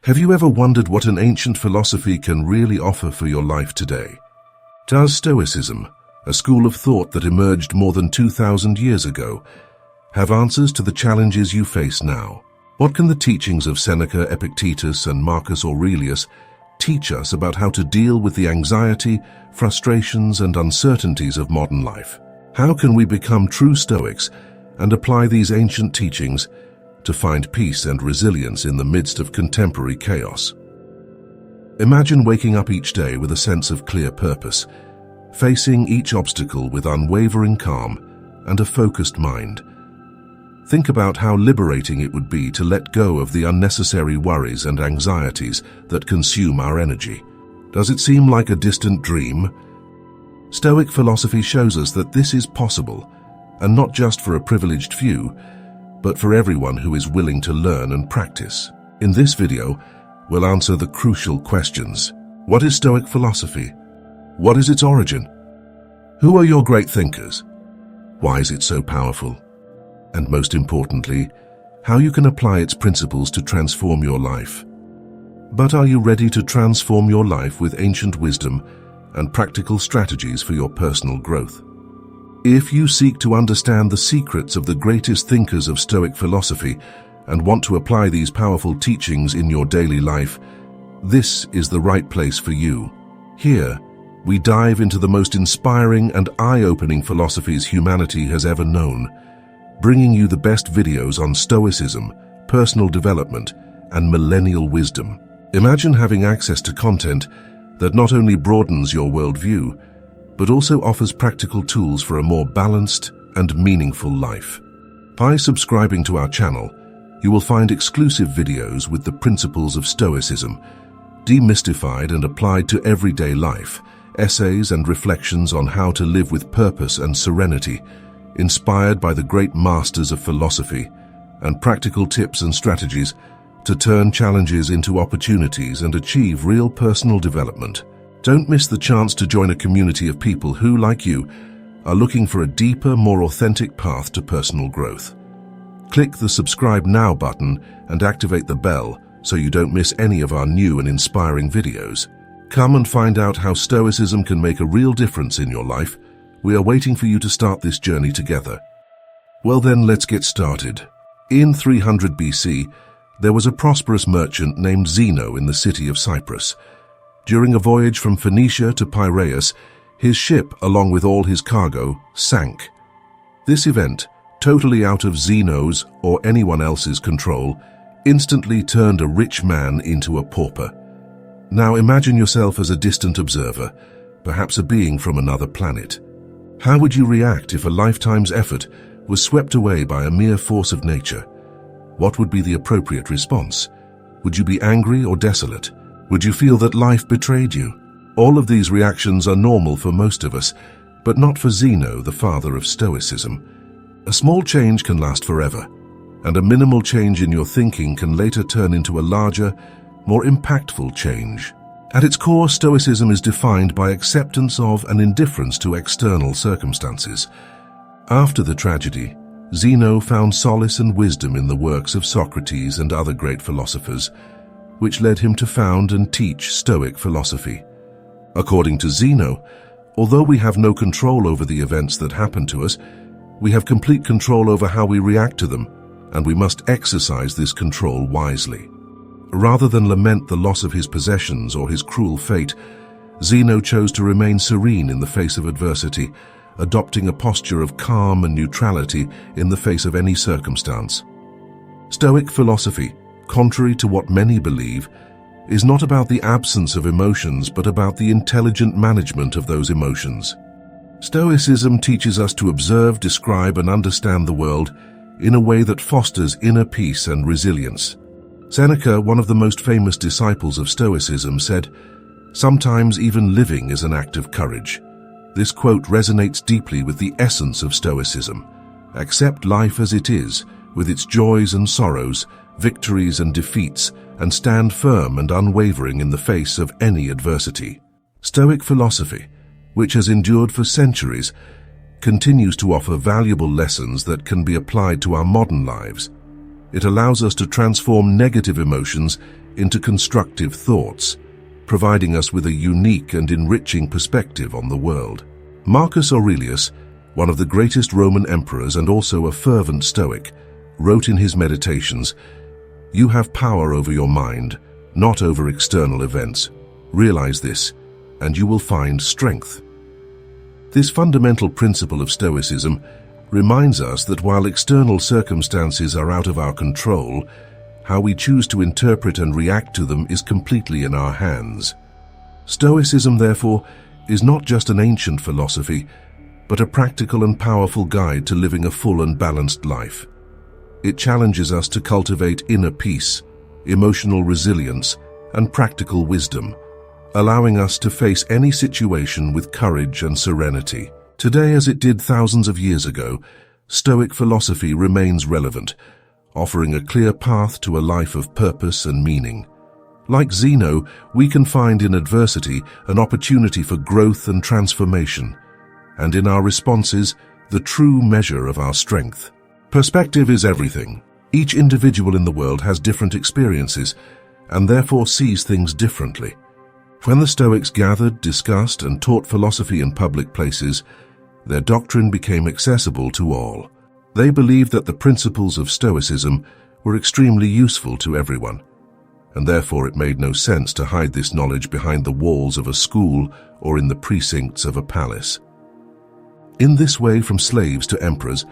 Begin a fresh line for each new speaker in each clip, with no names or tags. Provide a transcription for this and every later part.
Have you ever wondered what an ancient philosophy can really offer for your life today? Does Stoicism, a school of thought that emerged more than 2,000 years ago, have answers to the challenges you face now? What can the teachings of Seneca, Epictetus, and Marcus Aurelius teach us about how to deal with the anxiety, frustrations, and uncertainties of modern life? How can we become true Stoics and apply these ancient teachings to find peace and resilience in the midst of contemporary chaos? Imagine waking up each day with a sense of clear purpose, facing each obstacle with unwavering calm and a focused mind. Think about how liberating it would be to let go of the unnecessary worries and anxieties that consume our energy. Does it seem like a distant dream? Stoic philosophy shows us that this is possible, and not just for a privileged few, but for everyone who is willing to learn and practice. In this video, we'll answer the crucial questions. What is Stoic philosophy? What is its origin? Who are your great thinkers? Why is it so powerful? And most importantly, how you can apply its principles to transform your life. But are you ready to transform your life with ancient wisdom and practical strategies for your personal growth? If you seek to understand the secrets of the greatest thinkers of Stoic philosophy and want to apply these powerful teachings in your daily life, this is the right place for you. Here, we dive into the most inspiring and eye-opening philosophies humanity has ever known, bringing you the best videos on Stoicism, personal development, and millennial wisdom. Imagine having access to content that not only broadens your worldview, but also offers practical tools for a more balanced and meaningful life. By subscribing to our channel, you will find exclusive videos with the principles of Stoicism, demystified and applied to everyday life, essays and reflections on how to live with purpose and serenity, inspired by the great masters of philosophy, and practical tips and strategies to turn challenges into opportunities and achieve real personal development. Don't miss the chance to join a community of people who, like you, are looking for a deeper, more authentic path to personal growth. Click the subscribe now button and activate the bell so you don't miss any of our new and inspiring videos. Come and find out how Stoicism can make a real difference in your life. We are waiting for you to start this journey together. Well then, let's get started. In 300 BC, there was a prosperous merchant named Zeno in the city of Cyprus. During a voyage from Phoenicia to Piraeus, his ship, along with all his cargo, sank. This event, totally out of Zeno's or anyone else's control, instantly turned a rich man into a pauper. Now imagine yourself as a distant observer, perhaps a being from another planet. How would you react if a lifetime's effort was swept away by a mere force of nature? What would be the appropriate response? Would you be angry or desolate? Would you feel that life betrayed you? All of these reactions are normal for most of us, but not for Zeno, the father of Stoicism. A small change can last forever, and a minimal change in your thinking can later turn into a larger, more impactful change. At its core, Stoicism is defined by acceptance of and indifference to external circumstances. After the tragedy, Zeno found solace and wisdom in the works of Socrates and other great philosophers, which led him to found and teach Stoic philosophy. According to Zeno, although we have no control over the events that happen to us, we have complete control over how we react to them, and we must exercise this control wisely. Rather than lament the loss of his possessions or his cruel fate, Zeno chose to remain serene in the face of adversity, adopting a posture of calm and neutrality in the face of any circumstance. Stoic philosophy, contrary to what many believe, is not about the absence of emotions but about the intelligent management of those emotions. Stoicism teaches us to observe, describe, and understand the world in a way that fosters inner peace and resilience. Seneca, one of the most famous disciples of Stoicism, said, "Sometimes even living is an act of courage." This quote resonates deeply with the essence of Stoicism. Accept life as it is, with its joys and sorrows, victories and defeats, and stand firm and unwavering in the face of any adversity. Stoic philosophy, which has endured for centuries, continues to offer valuable lessons that can be applied to our modern lives. It allows us to transform negative emotions into constructive thoughts, providing us with a unique and enriching perspective on the world. Marcus Aurelius, one of the greatest Roman emperors and also a fervent Stoic, wrote in his Meditations, "You have power over your mind, not over external events. Realize this, and you will find strength." This fundamental principle of Stoicism reminds us that while external circumstances are out of our control, how we choose to interpret and react to them is completely in our hands. Stoicism, therefore, is not just an ancient philosophy, but a practical and powerful guide to living a full and balanced life. It challenges us to cultivate inner peace, emotional resilience, and practical wisdom, allowing us to face any situation with courage and serenity. Today, as it did thousands of years ago, Stoic philosophy remains relevant, offering a clear path to a life of purpose and meaning. Like Zeno, we can find in adversity an opportunity for growth and transformation, and in our responses, the true measure of our strength. Perspective is everything. Each individual in the world has different experiences, and therefore sees things differently. When the Stoics gathered, discussed, and taught philosophy in public places, their doctrine became accessible to all. They believed that the principles of Stoicism were extremely useful to everyone, and therefore it made no sense to hide this knowledge behind the walls of a school or in the precincts of a palace. In this way, from slaves to emperors,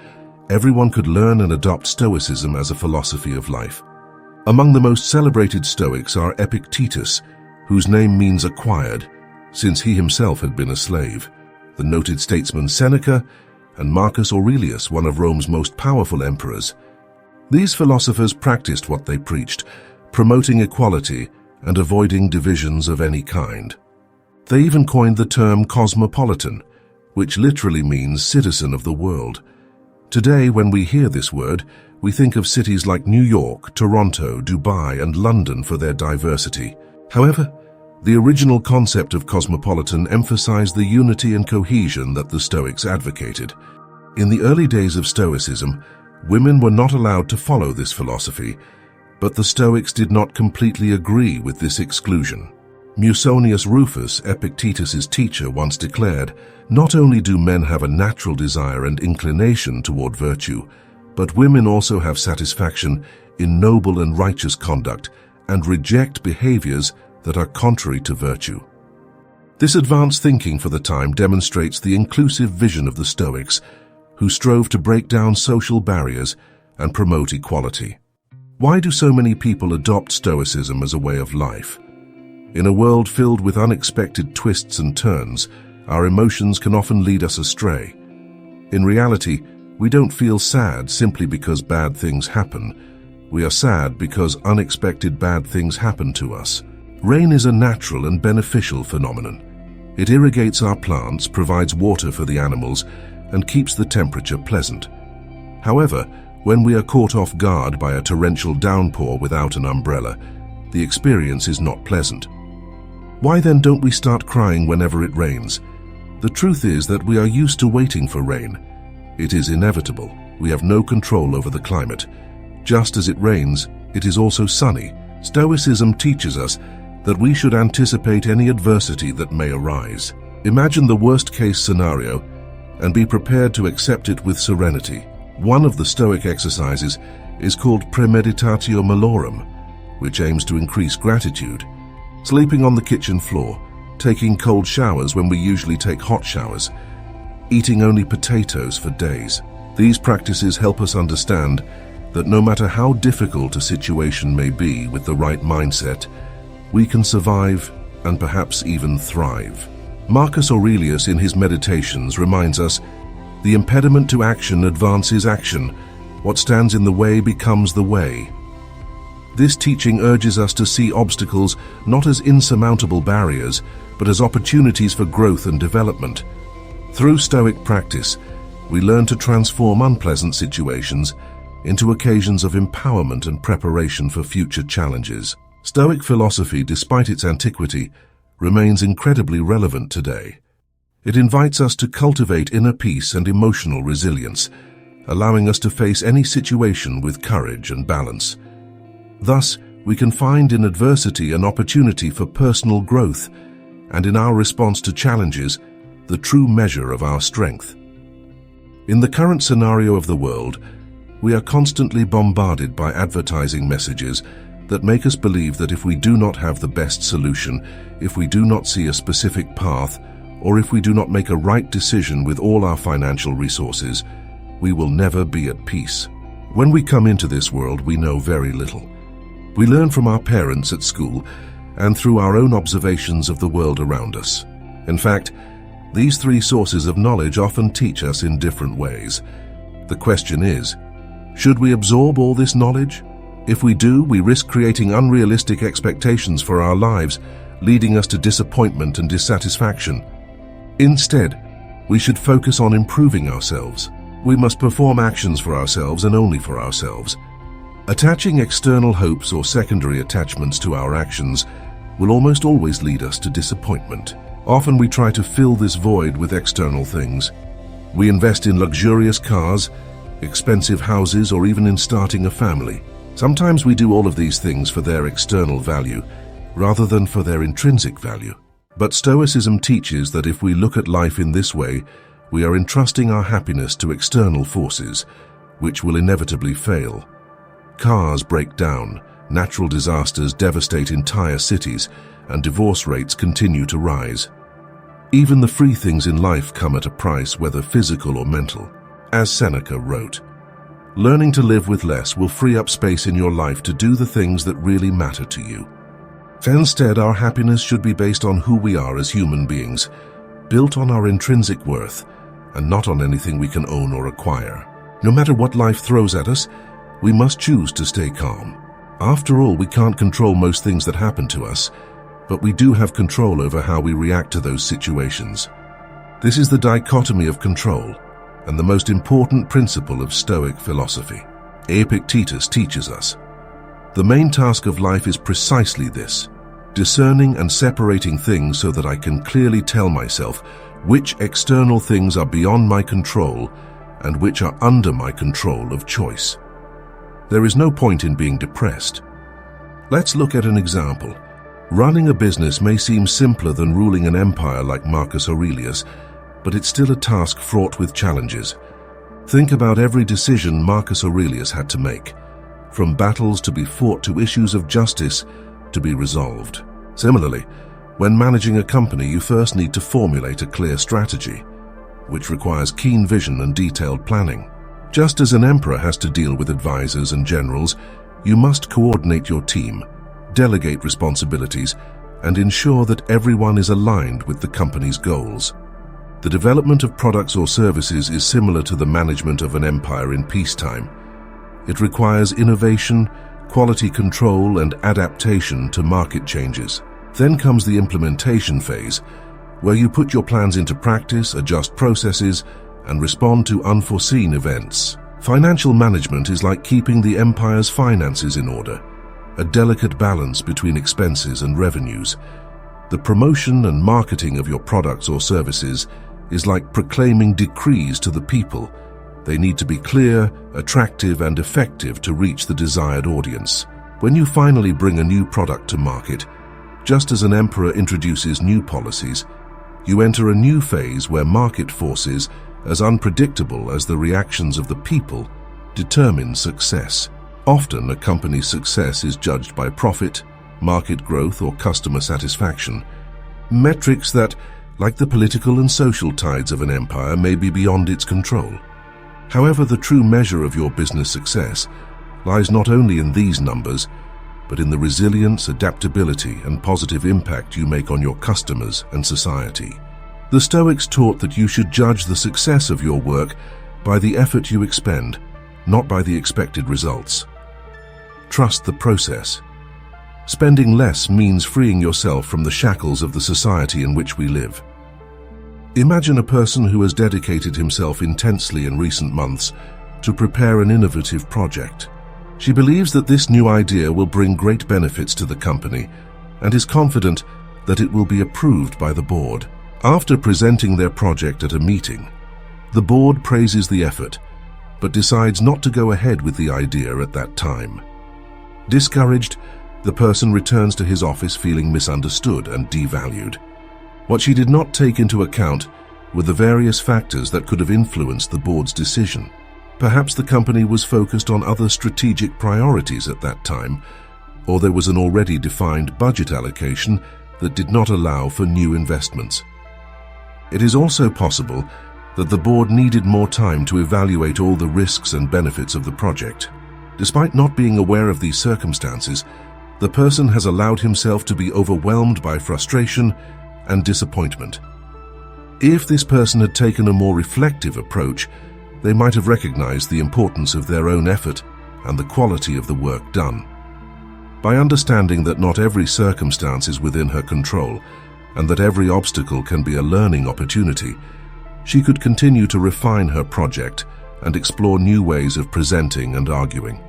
everyone could learn and adopt Stoicism as a philosophy of life. Among the most celebrated Stoics are Epictetus, whose name means acquired, since he himself had been a slave, the noted statesman Seneca, and Marcus Aurelius, one of Rome's most powerful emperors. These philosophers practiced what they preached, promoting equality and avoiding divisions of any kind. They even coined the term cosmopolitan, which literally means citizen of the world. Today, when we hear this word, we think of cities like New York, Toronto, Dubai, and London for their diversity. However, the original concept of cosmopolitan emphasized the unity and cohesion that the Stoics advocated. In the early days of Stoicism, women were not allowed to follow this philosophy, but the Stoics did not completely agree with this exclusion. Musonius Rufus, Epictetus's teacher, once declared, "Not only do men have a natural desire and inclination toward virtue, but women also have satisfaction in noble and righteous conduct and reject behaviors that are contrary to virtue." This advanced thinking for the time demonstrates the inclusive vision of the Stoics, who strove to break down social barriers and promote equality. Why do so many people adopt Stoicism as a way of life? In a world filled with unexpected twists and turns, our emotions can often lead us astray. In reality, we don't feel sad simply because bad things happen. We are sad because unexpected bad things happen to us. Rain is a natural and beneficial phenomenon. It irrigates our plants, provides water for the animals, and keeps the temperature pleasant. However, when we are caught off guard by a torrential downpour without an umbrella, the experience is not pleasant. Why then don't we start crying whenever it rains? The truth is that we are used to waiting for rain. It is inevitable. We have no control over the climate. Just as it rains, it is also sunny. Stoicism teaches us that we should anticipate any adversity that may arise. Imagine the worst-case scenario and be prepared to accept it with serenity. One of the Stoic exercises is called premeditatio malorum, which aims to increase gratitude. Sleeping on the kitchen floor, taking cold showers when we usually take hot showers, eating only potatoes for days. These practices help us understand that no matter how difficult a situation may be, with the right mindset, we can survive and perhaps even thrive. Marcus Aurelius in his Meditations reminds us, "The impediment to action advances action. What stands in the way becomes the way." This teaching urges us to see obstacles not as insurmountable barriers, but as opportunities for growth and development. Through Stoic practice, we learn to transform unpleasant situations into occasions of empowerment and preparation for future challenges. Stoic philosophy, despite its antiquity, remains incredibly relevant today. It invites us to cultivate inner peace and emotional resilience, allowing us to face any situation with courage and balance. Thus, We can find in adversity an opportunity for personal growth, and in our response to challenges, the true measure of our strength. In the current scenario of the world, we are constantly bombarded by advertising messages that make us believe that if we do not have the best solution, if we do not see a specific path, or if we do not make a right decision with all our financial resources, we will never be at peace. When we come into this world, we know very little. We learn from our parents at school and through our own observations of the world around us. In fact, these three sources of knowledge often teach us in different ways. The question is, should we absorb all this knowledge? If we do, we risk creating unrealistic expectations for our lives, leading us to disappointment and dissatisfaction. Instead, we should focus on improving ourselves. We must perform actions for ourselves and only for ourselves. Attaching external hopes or secondary attachments to our actions will almost always lead us to disappointment. Often we try to fill this void with external things. We invest in luxurious cars, expensive houses, or even in starting a family. Sometimes we do all of these things for their external value, rather than for their intrinsic value. But Stoicism teaches that if we look at life in this way, we are entrusting our happiness to external forces, which will inevitably fail. Cars break down, natural disasters devastate entire cities, and divorce rates continue to rise. Even the free things in life come at a price, whether physical or mental. As Seneca wrote, learning to live with less will free up space in your life to do the things that really matter to you. Instead, our happiness should be based on who we are as human beings, built on our intrinsic worth, and not on anything we can own or acquire. No matter what life throws at us, we must choose to stay calm. After all, we can't control most things that happen to us, but we do have control over how we react to those situations. This is the dichotomy of control, and the most important principle of Stoic philosophy. Epictetus teaches us. The main task of life is precisely this, discerning and separating things so that I can clearly tell myself which external things are beyond my control and which are under my control of choice. There is no point in being depressed. Let's look at an example. Running a business may seem simpler than ruling an empire like Marcus Aurelius, but it's still a task fraught with challenges. Think about every decision Marcus Aurelius had to make, from battles to be fought to issues of justice to be resolved. Similarly, when managing a company, you first need to formulate a clear strategy, which requires keen vision and detailed planning. Just as an emperor has to deal with advisors and generals, you must coordinate your team, delegate responsibilities, and ensure that everyone is aligned with the company's goals. The development of products or services is similar to the management of an empire in peacetime. It requires innovation, quality control, and adaptation to market changes. Then comes the implementation phase, where you put your plans into practice, adjust processes, and respond to unforeseen events. Financial management is like keeping the empire's finances in order, a delicate balance between expenses and revenues. The promotion and marketing of your products or services is like proclaiming decrees to the people. They need to be clear, attractive, and effective to reach the desired audience. When you finally bring a new product to market, just as an emperor introduces new policies, you enter a new phase where market forces, as unpredictable as the reactions of the people, determine success. Often, a company's success is judged by profit, market growth, or customer satisfaction. Metrics that, like the political and social tides of an empire, may be beyond its control. However, the true measure of your business success lies not only in these numbers, but in the resilience, adaptability, and positive impact you make on your customers and society. The Stoics taught that you should judge the success of your work by the effort you expend, not by the expected results. Trust the process. Spending less means freeing yourself from the shackles of the society in which we live. Imagine a person who has dedicated himself intensely in recent months to prepare an innovative project. She believes that this new idea will bring great benefits to the company and is confident that it will be approved by the board. After presenting their project at a meeting, the board praises the effort, but decides not to go ahead with the idea at that time. Discouraged, The person returns to his office feeling misunderstood and devalued. What she did not take into account were the various factors that could have influenced the board's decision. Perhaps the company was focused on other strategic priorities at that time, or there was an already defined budget allocation that did not allow for new investments. It is also possible that the board needed more time to evaluate all the risks and benefits of the project. Despite not being aware of these circumstances, the person has allowed himself to be overwhelmed by frustration and disappointment. If this person had taken a more reflective approach, they might have recognized the importance of their own effort and the quality of the work done. By understanding that not every circumstance is within her control and that every obstacle can be a learning opportunity, she could continue to refine her project and explore new ways of presenting and arguing.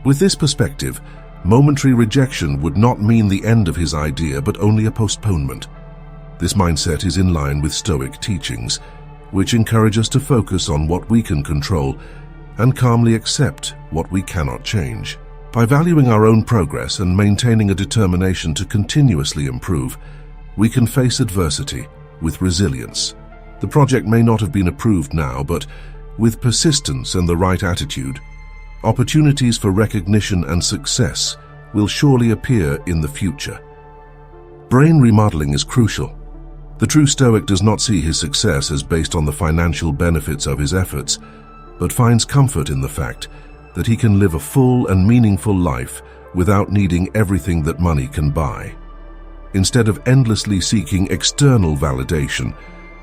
With this perspective, momentary rejection would not mean the end of his idea, but only a postponement. This mindset is in line with Stoic teachings, which encourage us to focus on what we can control and calmly accept what we cannot change. By valuing our own progress and maintaining a determination to continuously improve, we can face adversity with resilience. The project may not have been approved now, but with persistence and the right attitude, opportunities for recognition and success will surely appear in the future. Brain remodeling is crucial. The true Stoic does not see his success as based on the financial benefits of his efforts, but finds comfort in the fact that he can live a full and meaningful life without needing everything that money can buy. Instead of endlessly seeking external validation,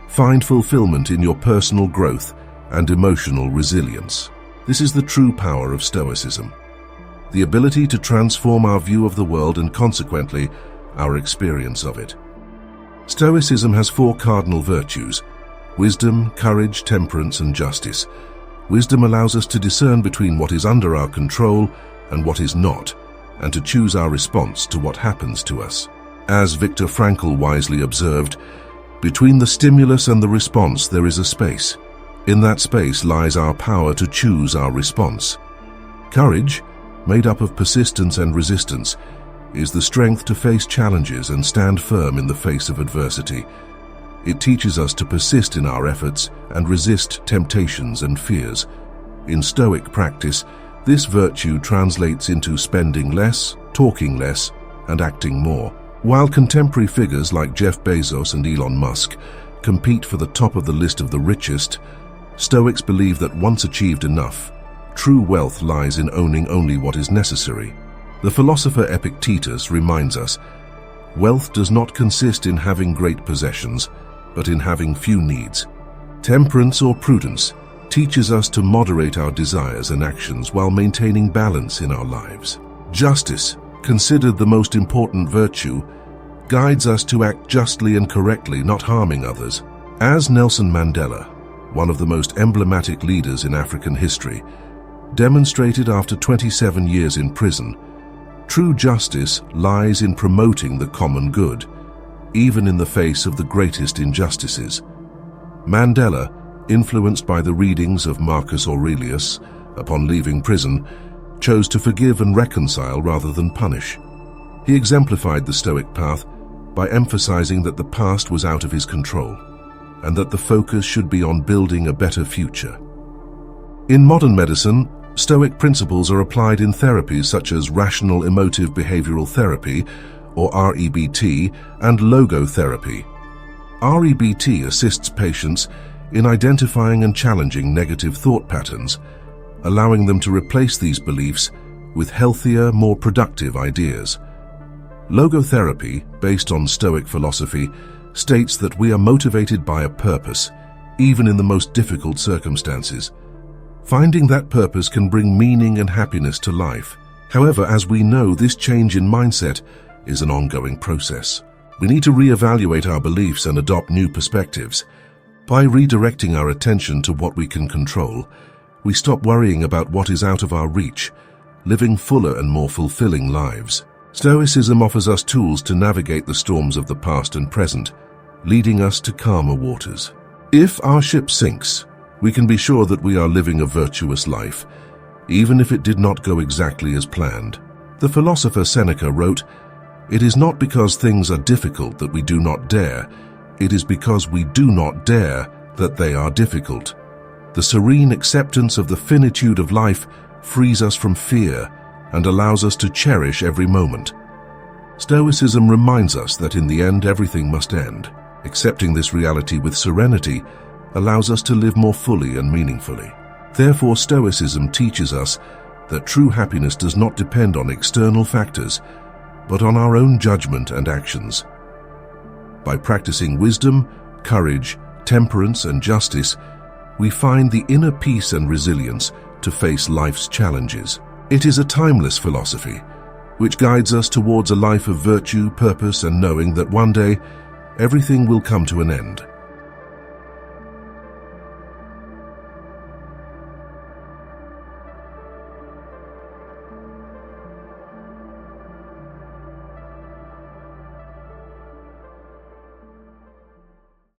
find fulfillment in your personal growth and emotional resilience. This is the true power of Stoicism, the ability to transform our view of the world and consequently our experience of it. Stoicism has 4 cardinal virtues: wisdom, courage, temperance, and justice. Wisdom allows us to discern between what is under our control and what is not, and to choose our response to what happens to us. As Viktor Frankl wisely observed, between the stimulus and the response there is a space. In that space lies our power to choose our response. Courage, made up of persistence and resistance, is the strength to face challenges and stand firm in the face of adversity. It teaches us to persist in our efforts and resist temptations and fears. In Stoic practice, this virtue translates into spending less, talking less, and acting more. While contemporary figures like Jeff Bezos and Elon Musk compete for the top of the list of the richest, Stoics believe that once achieved enough, true wealth lies in owning only what is necessary. The philosopher Epictetus reminds us, wealth does not consist in having great possessions, but in having few needs. Temperance or prudence teaches us to moderate our desires and actions while maintaining balance in our lives. Justice, considered the most important virtue, guides us to act justly and correctly, not harming others. As Nelson Mandela, one of the most emblematic leaders in African history, demonstrated after 27 years in prison, true justice lies in promoting the common good, even in the face of the greatest injustices. Mandela, influenced by the readings of Marcus Aurelius upon leaving prison, chose to forgive and reconcile rather than punish. He exemplified the Stoic path by emphasizing that the past was out of his control, and that the focus should be on building a better future. In modern medicine, Stoic principles are applied in therapies such as rational emotive behavioral therapy, or REBT, and logotherapy. REBT assists patients in identifying and challenging negative thought patterns, allowing them to replace these beliefs with healthier, more productive ideas. Logotherapy, based on Stoic philosophy, states that we are motivated by a purpose, even in the most difficult circumstances. Finding that purpose can bring meaning and happiness to life. However, as we know, this change in mindset is an ongoing process. We need to reevaluate our beliefs and adopt new perspectives. By redirecting our attention to what we can control, we stop worrying about what is out of our reach, living fuller and more fulfilling lives. Stoicism offers us tools to navigate the storms of the past and present, leading us to calmer waters. If our ship sinks, we can be sure that we are living a virtuous life, even if it did not go exactly as planned. The philosopher Seneca wrote, "It is not because things are difficult that we do not dare. It is because we do not dare that they are difficult." The serene acceptance of the finitude of life frees us from fear and allows us to cherish every moment. Stoicism reminds us that in the end everything must end. Accepting this reality with serenity allows us to live more fully and meaningfully. Therefore, Stoicism teaches us that true happiness does not depend on external factors, but on our own judgment and actions. By practicing wisdom, courage, temperance, and justice, we find the inner peace and resilience to face life's challenges. It is a timeless philosophy, which guides us towards a life of virtue, purpose, and knowing that one day everything will come to an end.